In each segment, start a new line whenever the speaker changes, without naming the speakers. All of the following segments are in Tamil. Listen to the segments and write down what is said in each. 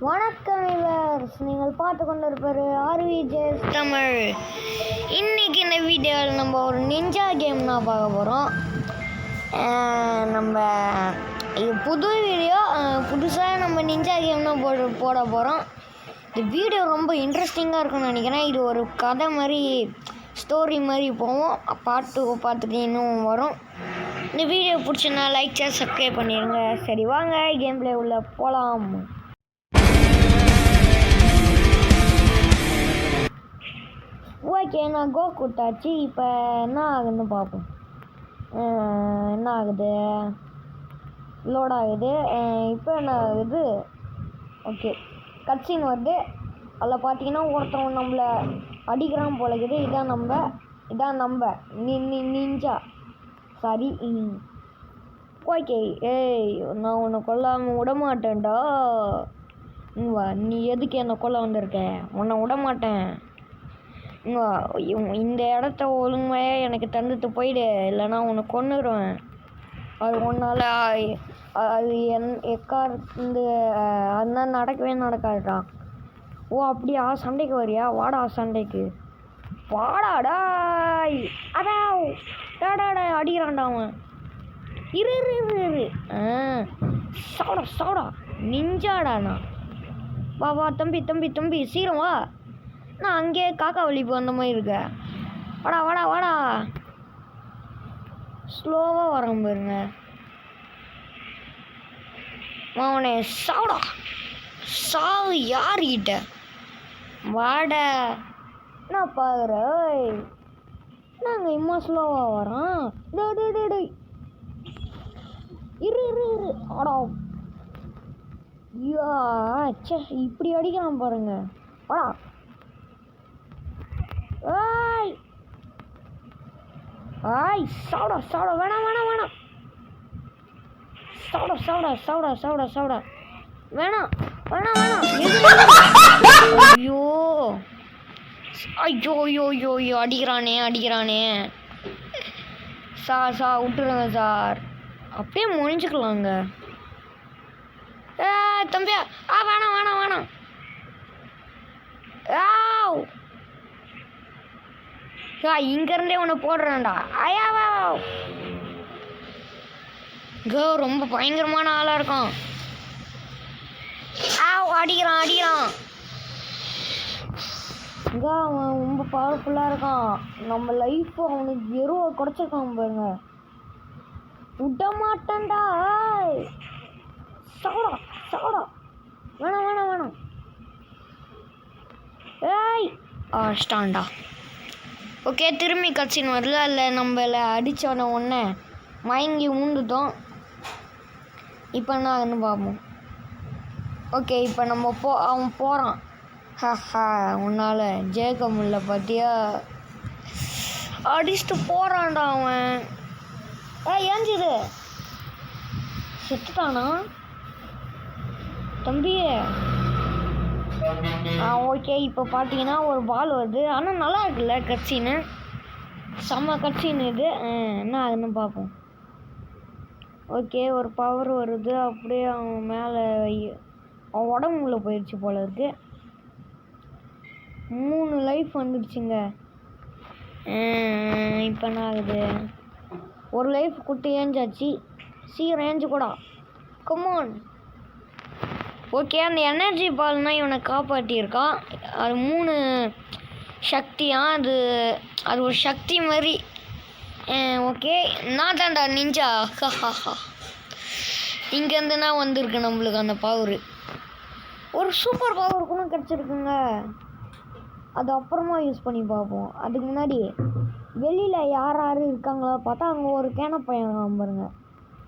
வணக்கம் விவர்ஸ், நீங்கள் பார்த்து கொண்டிருப்பது ஆர்விஜேஸ் தமிழ். இன்னைக்கு இந்த வீடியோவில் நம்ம ஒரு நிஞ்சா கேம் தான் பார்க்க போகிறோம். நம்ம இது புது வீடியோ, புதுசாக நம்ம நிஞ்சா கேம் தான் போட போகிறோம். இந்த வீடியோ ரொம்ப இன்ட்ரெஸ்டிங்காக இருக்கும்னு நினைக்கிறேன். இது ஒரு கதை மாதிரி, ஸ்டோரி மாதிரி போவோம். பார்த்துட்டு இன்னும் வரும். இந்த வீடியோ பிடிச்சிருந்தா லைக் ஷேர் சப்ஸ்கிரைப் பண்ணிடுங்க. சரி, வாங்க கேம் பிளே உள்ள போகலாம். ஓகே, நான் கோ கொடுத்தாச்சு. இப்போ என்ன ஆகுதுன்னு பார்ப்போம். என்ன ஆகுது? லோட் ஆகுது. இப்போ என்ன ஆகுது? ஓகே, கட்சின்னு வருது. அதில் பார்த்தீங்கன்னா ஒருத்தவங்க நம்மளை அடிக்கிறான் போல இருக்குது. இதான் நம்ம நிஞ்சா. சாரி. ஓகே, நான் உன்னை கொல்லாமல் விட மாட்டேன்டா. நீ எதுக்கு என்னை கொல்ல வந்திருக்க? உன்னை விட மாட்டேன். இந்த இடத்த ஒழுங்கையாக எனக்கு தந்துட்டு போயிடு, இல்லைனா உன்னை கொன்னுடுவேன். அது ஒன்றால் அது எக்கார்ந்து அதெல்லாம் நடக்கவே நடக்காதுடா. ஓ அப்படியா? சண்டைக்கு வரியா? வாடா சண்டைக்கு வாடாடா. அடாடா அடிக்கிறான்டா அவன். இரு சவுடா நிஞ்சாடாண்ணா. வா தம்பி சீரம் வா. நான் அங்கேயே காக்கா வலிப்பு அந்த மாதிரி இருக்க. வாடா ஸ்லோவாக வராம பாருங்க. அவனே சாவுடா. சாவு யாருக்கிட்ட? வாடா. நான் பாக்குறேன் நாங்கள் இம்மா ஸ்லோவாக வரோம். இரு ஆடா. சே, இப்படி அடிக்கலாம் பாருங்க. வாடா. சாவுடா வேணாம். சாவுடா வேணாம். ஐயோ அடிக்கிறானே. சார் விட்டுருங்க சார், அப்படியே முடிஞ்சுக்கலாங்க. தம்பியா வேணாம். இங்கேருந்தே உன்னை போடுறேன்டா. ரொம்ப பயங்கரமான ஆளாக இருக்கும். அடிக்கிறான். அவன் ரொம்ப பவர்ஃபுல்லாக இருக்கான். நம்ம லைஃப் அவனுக்கு எருவை குறைச்சிருக்கான் பாருங்க. விட மாட்டேன்டா. சாவுடா வேணாம். ஸ்டாண்டா. ஓகே, திரும்பி கட்சின்னு வரல. அதில் நம்மளை அடித்தோட உடனே மயங்கி ஊந்துட்டோம். இப்போ என்ன ஆகுதுன்னு பார்ப்போம். ஓகே, இப்போ அவன் போகிறான். உன்னால் ஜெயிக்க முடியல பார்த்தியா? அடிச்சுட்டு போகிறான்டா அவன். ஏஞ்சிது செத்துட்டானா தம்பி? ஓகே, இப்போ பார்த்தீங்கன்னா ஒரு பால் வருது. ஆனால் நல்லா இருக்குல்ல கட்சின்னு, செம்ம கட்சின்னு இது. என்ன ஆகுதுன்னு பார்ப்போம். ஓகே, ஒரு பவர் வருது. அப்படியே அவன் மேலே அவன் உடம்புல போயிடுச்சு போல இருக்கு. 3 லைஃப் வந்துடுச்சுங்க. இப்போ என்ன ஆகுது? ஒரு லைஃப் குட்டி ஏஞ்சாச்சு. சீக்கிரம் ஏஞ்சு கூடா. கமான். ஓகே, அந்த எனர்ஜி பால்னால் இவனை காப்பாற்றியிருக்கான். அது 3 சக்தியாக. அது ஒரு சக்தி மாதிரி. ஓகே, நான் தான்டா நிஞ்சா. இங்கேருந்துனா வந்திருக்கு நம்மளுக்கு அந்த பவர். ஒரு சூப்பர் பவர் கூட கிடச்சிருக்குங்க. அது அப்புறமா யூஸ் பண்ணி பார்ப்போம். அதுக்கு முன்னாடி வெளியில் யார் இருக்காங்களோ பார்த்தா அங்கே ஒரு கேன பையன் பாருங்க.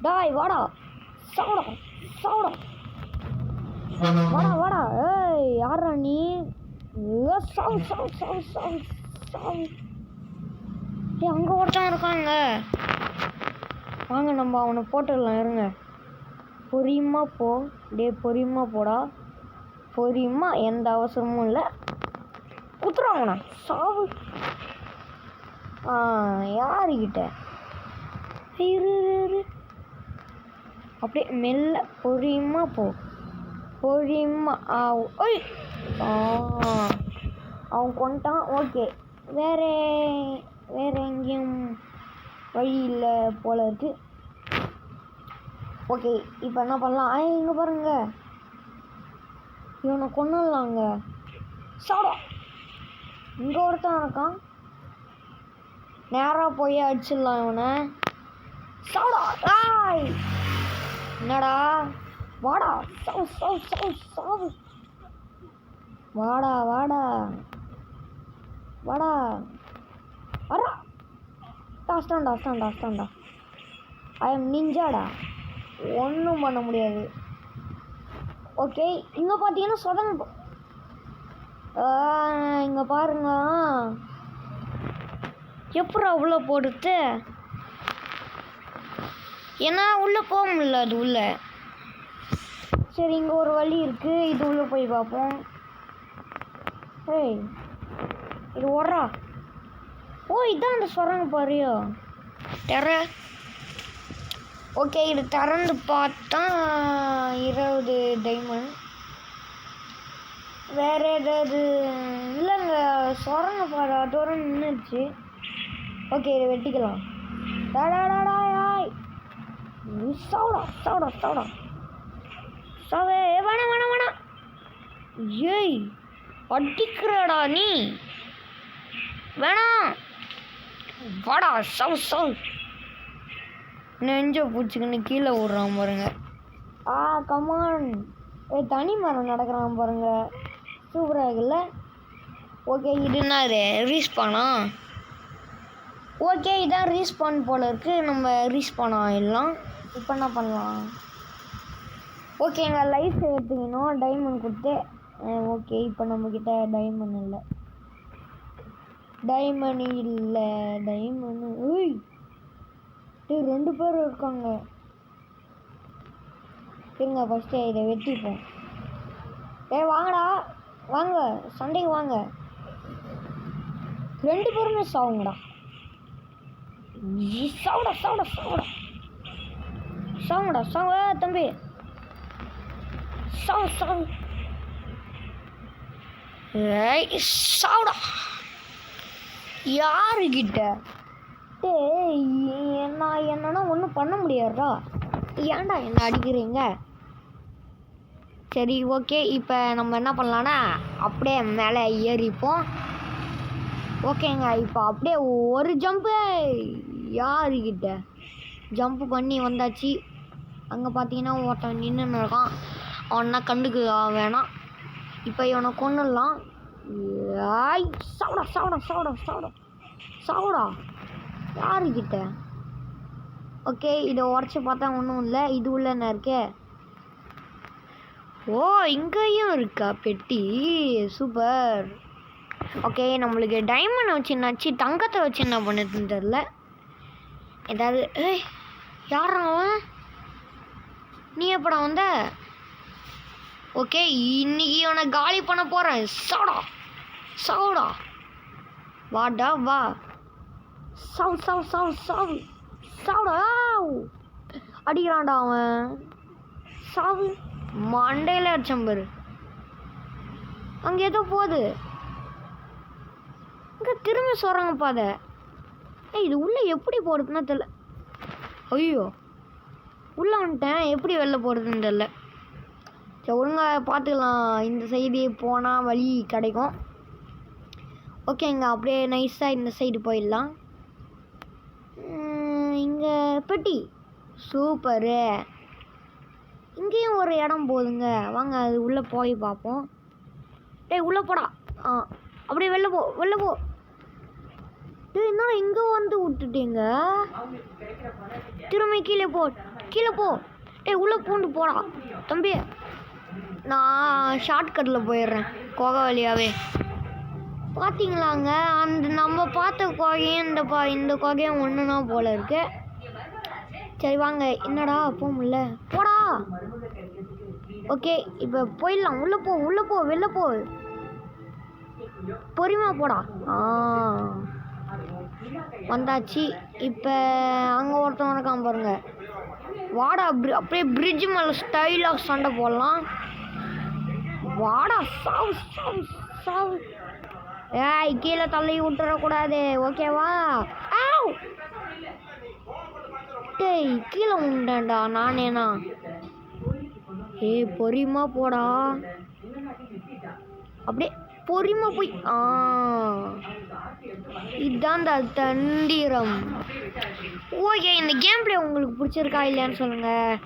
டாய் வாடா. சாவுடா வாடா. யாரா நீ? சாவு. அங்கே ஒருத்தன் இருக்காங்க. வாங்க நம்ம அவனை போட்டுடலாம். இருங்க, பொறியுமா போடா. பொறியுமா, எந்த அவசரமும் இல்லை. குத்துறாங்கண்ணா. சாவு. யாருக்கிட்ட? இரு அப்படியே மெல்ல பொறியுமா போ. பொறிமா ஓய் அவன் கொண்டான். ஓகே, வேறு எங்கேயும் வழி இல்லை போல இருக்கு. ஓகே, இப்போ என்ன பண்ணலாம்? இங்கே பாருங்க, இவனை கொண்டுலாங்க. சாடா, இங்கே ஒருத்தன் இருக்கான். நேராக போய் அடிச்சிடலாம் இவனை. சாடா, ஆய் என்னடா, வாடா, சாவு வாடா வாடா வாடா வரா. டாஸ்டாண்டா ஐ எம் நிஞ்சாடா, ஒன்றும் பண்ண முடியாது. ஓகே, இங்கே பார்த்தீங்கன்னா சொதங்க. இங்கே பாருங்க, எப்படி அவ்வளோ போடுது. ஏன்னா உள்ளே போக முடியல, அது உள்ள. சரி, இங்கே ஒரு வழி இருக்குது, இது உள்ளே போய் பார்ப்போம். ஏய், இது ஓடுறா. ஓ, இதான் அந்த சொரங்க பாரியா தெர. ஓகே, இது திறந்து பார்த்தா 20 டைமண்ட். வேறு ஏதாவது இல்லைங்க, சொரங்க பாரு அதோட நின்றுச்சு. ஓகே, இதை வெட்டிக்கலாம். டாடாடாடாய் சாவடா சாவே. வேணாம். ஏய், அடிக்கிறடா நீ, வேணாம். வாடா, சவ் நெஞ்ச பூச்சிக்கின்னு கீழே விடுறான் பாருங்க. கமான். தனி மரம் நடக்கிறான் பாருங்க, சூப்பராக இருக்குல்ல. ஓகே, இதுனா ரீஸ்பானா? ஓகே, இதான் ரீஸ்பான் போல இருக்கு. நம்ம ரீஸ்பான் ஆகிடலாம். இப்போ என்ன பண்ணலாம்? ஓகே, எங்கள் லைஃப் எடுத்துக்கணும் டைமண்ட் கொடுத்து. ஓகே, இப்போ நம்மக்கிட்ட டைமண்ட் இல்லை. ஏய், 2 பேர் இருக்காங்க. இருங்க, ஃபஸ்ட்டு இதை வெட்டிப்போம். வாங்கடா, வாங்க சண்டைக்கு வாங்க. 2 பேருமே சாவுங்கடா. சாவுங்கடா தம்பி, சாவு. சாவுடா. யாருக்கிட்ட என்னன்னா ஒன்றும் பண்ண முடியாதுடா. ஏன்டா என்ன அடிக்கிறீங்க? சரி, ஓகே, இப்போ நம்ம என்ன பண்ணலான்னா அப்படியே மேலே ஏறிப்போம். ஓகேங்க, இப்போ அப்படியே ஒரு ஜம்ப்பு. யாருக்கிட்ட ஜம்ப்பு பண்ணி வந்தாச்சு. அங்கே பார்த்தீங்கன்னா ஒருத்தன் நின்று இருக்கான். அவனா கண்டுக்கு வேணாம். இப்போ இவனை கொண்டுடலாம். சாவடா யாருக்கிட்ட? ஓகே, இதை உடச்சி பார்த்தா ஒன்றும் இல்லை. இது உள்ள என்ன இருக்கு? ஓ, இங்கேயும் இருக்கா பெட்டி, சூப்பர். ஓகே, நம்மளுக்கு டைமண்ட் வச்சு என்னாச்சு, தங்கத்தை வச்சு என்ன பண்ணுதுன்னு தெரில. ஏதாவது யாரா அவன்? நீ எப்படா வந்த? ஓகே, இன்னைக்கு இவனை காலி பண்ண போகிறேன். சாவுடா வாடா வா. சாவுடா. அடிக்கிறான்டா அவன். சாவு, மண்டையில் அடிச்சம்பரு. அங்கே ஏதோ போகுது. இங்கே திரும்பி சொல்கிறாங்க பாதை. இது உள்ளே எப்படி போடுதுன்னா தெரில. ஐயோ, உள்ளே வந்துட்டேன், எப்படி வெளில போடுறதுன்னு தெரில. சரி, ஒழுங்காக பார்த்துக்கலாம். இந்த சைடு போனால் வழி கிடைக்கும். ஓகேங்க, அப்படியே நைஸாக இந்த சைடு போயிடலாம். இங்கே பெட்டி, சூப்பரு. இங்கேயும் ஒரு இடம் போகுதுங்க, வாங்க அது உள்ளே போய் பார்ப்போம். உள்ளே போடா. அப்படியே வெளில போ. என்ன இங்கே வந்து விட்டுட்டீங்க? திரும்பி கீழே போ. உள்ளே பூண்டு போடா தம்பி. நான் ஷார்ட்கட்டில் போயிடுறேன், குகை வழியாகவே. பார்த்தீங்களாங்க, அந்த நம்ம பார்த்த குகையும் இந்த குகையும் ஒன்றுனா போல இருக்கு. சரி வாங்க. என்னடா போக முடியல, போடா. ஓகே, இப்போ போயிடலாம். உள்ளே போ வெளில போ, பொறுமையா போடா. வந்தாச்சு. இப்போ அங்கே ஒருத்தவங்க இருக்கான் பாருங்க. வாடா, அப்படியே பிரிட்ஜ் மேலே ஸ்டைலாக சண்டை போடலாம். வாடா சாவு சாவு சாவு. ஏய் கீழே தள்ளி விட்டுறக்கூடாது ஓகேவா? டேய் கீழே உண்டேன்டா நானேனா. ஏய் பொறிமா போடா, அப்படியே பொறிமா போய். இதுதான் தந்திரம். ஓகே, இந்த கேம் பிளே உங்களுக்கு பிடிச்சிருக்கா இல்லையான்னு சொல்லுங்கள்.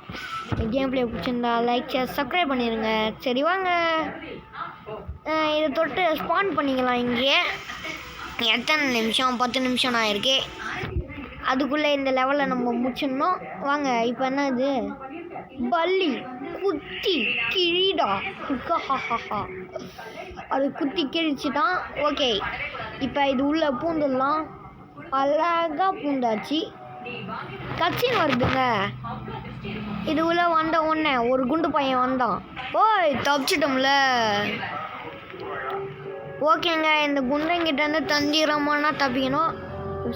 இந்த கேம் பிளே பிடிச்சிருந்தா லைக் சப்ஸ்கிரைப் பண்ணிடுங்க. சரி வாங்க இதை தொட்டு ஸ்பான் பண்ணிக்கலாம். இங்கே எத்தனை நிமிஷம்? 10 நிமிஷம் ஆயிருக்கு. அதுக்குள்ளே இந்த லெவலில் நம்ம முடிச்சிடணும். வாங்க இப்போ என்ன இது பல்லி குத்தி கிழிடா. அது குத்தி கிழிச்சிட்டான். ஓகே இப்போ இது உள்ளே பூந்துடலாம். அழகாக பூந்தாச்சு. கச்சின்னு வருதுங்க. இது உள்ள வந்த உடனே ஒரு குண்டு பையன் வந்தான். ஓய் தப்பிச்சிட்டோம்ல. ஓகேங்க, இந்த குண்டங்கிட்டேருந்து தந்திரமானா தப்பிக்கணும்.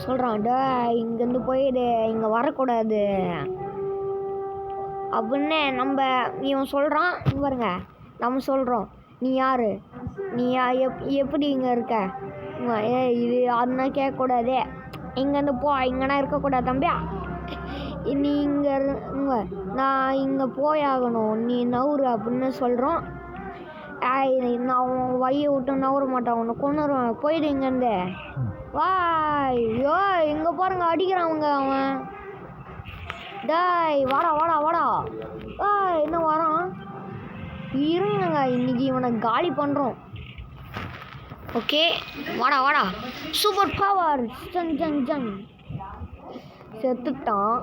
சொல்கிறான் டே இங்கேருந்து போயிடு, இங்கே வரக்கூடாது அப்படின்னு இவன் சொல்கிறான். பாருங்க நம்ம சொல்கிறோம் நீ யார், நீ எப்படி இங்கே இருக்க, இது அதுனா கேட்கக்கூடாது, இங்கேருந்து போ, இங்கேனா இருக்கக்கூடாது தம்பியா, நீ இங்கே நான் இங்கே போயாகணும், நீ நவுறு அப்படின்னு சொல்கிறோம். நான் உன் வழியை விட்டு நவுற மாட்டான், உன்னை கொண்டுருவேன், போயிடு இங்கேருந்து வாய். யோ இங்கே பாருங்க அடிக்கிறாங்க அவன். டாய் வாடா வாடா வாடா. இன்னும் வரான். இருங்க இன்னைக்கு இவனை காலி பண்ணுறோம். ஓகே வாடா வாடா. Super power. ஜங் ஜங் ஜங். செத்துட்டான்.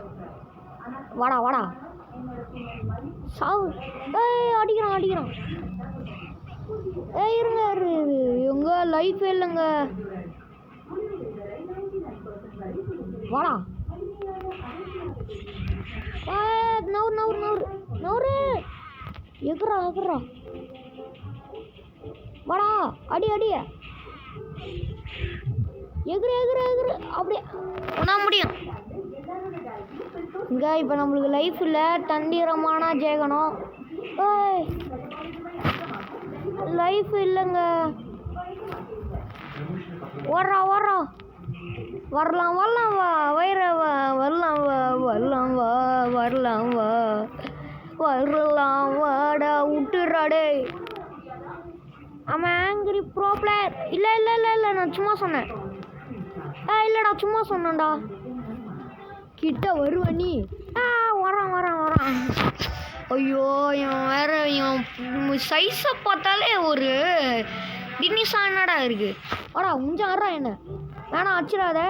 வாடா வாடா சாவு. அடிக்கிறான் அடிக்கிறான். இருங்க இவங்க லைஃப் இல்லைங்க. வாடா நவுறு நவுறு நவுறு நவுறு. எகுறா எகுறா. வாடா அடி அடிய. எகுறு எகுறு எகுறு. அப்படியே ஒன்றா முடியும். இங்கே இப்போ நம்மளுக்கு லைஃப் இல்லை, தந்திரமான ஜெயகணும். லைஃப் இல்லைங்க. ஓடுறா ஓடுறா. வரலாம் வரலாம் வா வயிற வா வரலாம் வா வரலாம் வா வரலாம் வா வரலாம் வாடா விட்டுறாடே. அவன் ஆங்கிரி ப்ரோ பிளேயர். இல்லை இல்லை இல்லை இல்லை நான் சும்மா சொன்னேன். இல்லைடா சும்மா சொன்னேன்டா. கிட்ட வருவ நீ. வரான் வரான் வரான். ஐயோ இவன் வேற, இவன் சைஸை பார்த்தாலே ஒரு டினிஸா என்னடா இருக்கு. வாடா கொஞ்சம் ஆடுறா என்ன. வேணாம் அடிச்சிடாத.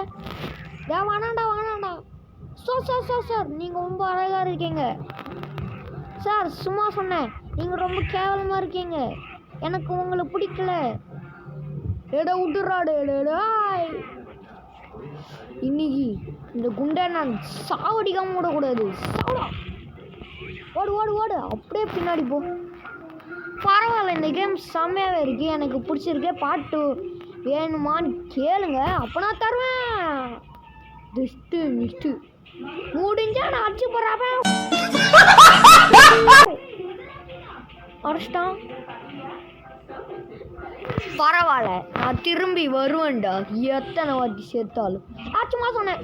வேணாண்டா வேணாண்டா. சார் நீங்கள் ரொம்ப அழகாக இருக்கீங்க சார். சும்மா சொன்னேன், நீங்கள் ரொம்ப கேவலமாக இருக்கீங்க, எனக்கு உங்களை பிடிக்கல. எடா விட்டுறாடு. இன்னைக்கு இந்த குண்டை நான் சாவடிக்காம விடக்கூடாது. சாவடா. ஓடு ஓடு ஓடு. அப்படியே பின்னாடி போ. பரவாயில்ல, இந்த கேம் செம்மையாகவே இருக்குது, எனக்கு பிடிச்சிருக்கு. பாட்டு வேணுமான்னு கேளுங்க, அப்போ நான் தருவேன். திஸ்ட்டு மிஸ்ட்டு முடிஞ்சா நான் அடிச்சு போறாப்ப. அடிச்சிட்டான். பரவாயில்ல, நான் திரும்பி வருவேன்டா எத்தனை வாட்டி சேர்த்தாலும். சும்மா சொன்னேன்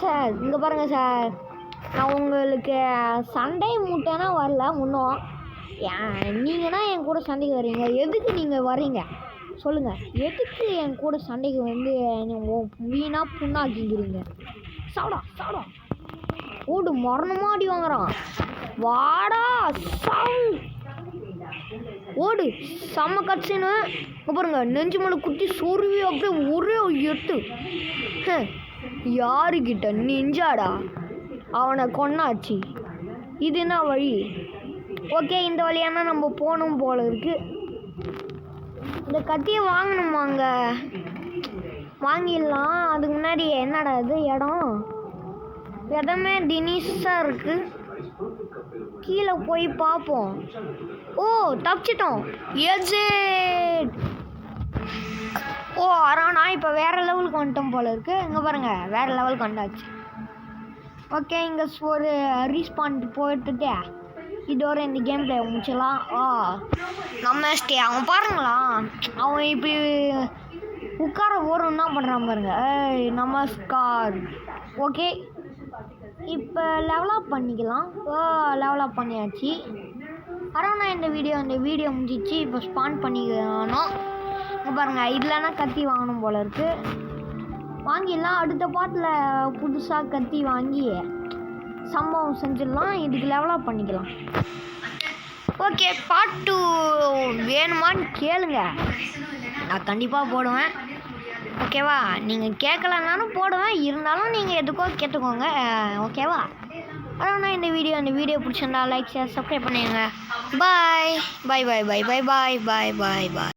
சார். இங்கே பாருங்க சார், நான் உங்களுக்கு சண்டை மூட்டைனா வரல முன்னோம். நீங்கன்னா என் கூட சண்டைக்கு வரீங்க. எதுக்கு நீங்கள் வரீங்க சொல்லுங்கள். எதுக்கு என் கூட சண்டைக்கு வீணாக புண்ணாக்கிங்கிறீங்க. சாப்பிடா சாப்பிடா. ஓடு மரணமாக அடி வாங்குறான். வாடா சாவு. ஓடு. செம்ம கட்சின்னு பாருங்க. நெஞ்சு மேலே குத்தி சொருவி அப்படியே ஒரே எட்டு. யாருக்கிட்ட நெஞ்சாடா அவனை கொன்னாச்சு. இது என்ன வழி? ஓகே, இந்த வழியானா நம்ம போகணும் போல இருக்கு. இந்த கத்தியை வாங்கணுமாங்க? வாங்கிடலாம். அதுக்கு முன்னாடி என்னடா இது இடம் எதமே தினிஷாக இருக்குது. கீழே போய் பார்ப்போம். ஓ தப்பிச்சிட்டோம். எக்ஸிட். ஓ அரானா இப்போ வேறு லெவலுக்கு வந்துட்டோம் போல இருக்குது. இங்கே பாருங்கள், வேறு லெவலுக்கு வந்தாச்சு. ஓகே, இங்கே ஒரு ரீஸ்பாண்ட் போட்டுட்டு இதோட இந்த கேம் பிளே முடிச்சிடலாம். நம்ம ஸ்டே அவன் பாருங்களா, அவன் இப்படி உட்கார ஒரு என்ன பண்ணுறான் பாருங்க. நமஸ்கார். ஓகே, இப்போ லெவலப் பண்ணிக்கலாம். லெவலப் பண்ணியாச்சு. ஆனால் நான் இந்த வீடியோ முடிஞ்சிச்சு. இப்போ ஸ்பான் பண்ணிக்கணும். பாருங்கள், இல்லைன்னா கத்தி வாங்கணும் போல இருக்குது. வாங்கிடலாம். அடுத்த பாட்டில் புதுசாக கத்தி வாங்கி சம்பவம் செஞ்சிடலாம். இதுக்கு லெவலப் பண்ணிக்கலாம். ஓகே, பார்ட் 2 வேணுமான்னு கேளுங்க, நான் கண்டிப்பாக போடுவேன். ஓகேவா? நீங்கள் கேட்கலனாலும் போடுவேன், இருந்தாலும் நீங்கள் எதுக்கோ கேட்டுக்கோங்க. ஓகேவா? அதான் இந்த வீடியோ பிடிச்சிருந்தா லைக் ஷேர் சப்ஸ்கிரைப் பண்ணிடுங்க. பாய் பாய் பாய் பாய் பாய் பாய் பாய் பாய் பாய்.